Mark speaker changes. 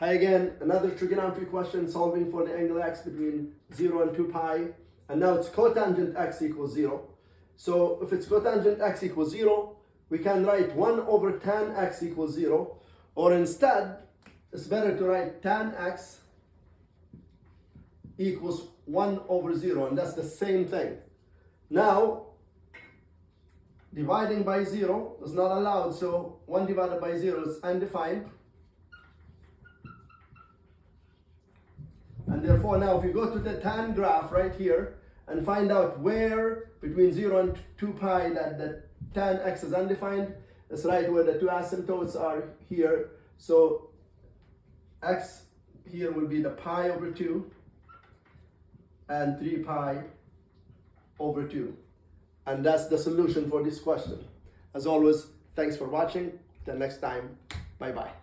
Speaker 1: Hi again, another trigonometry question solving for the angle x between 0 and 2 pi. And now it's cotangent x equals 0. So if it's cotangent x equals 0, we can write 1 over tan x equals 0. Or instead, it's better to write tan x equals 1 over 0. And that's the same thing. Now, dividing by 0 is not allowed. So 1 divided by 0 is undefined. And therefore now if you go to the tan graph right here and find out where between 0 and 2 pi that the tan x is undefined, it's right where the two asymptotes are here. So x here will be the pi over 2 and 3 pi over 2. And that's the solution for this question. As always, thanks for watching. Till next time, bye-bye.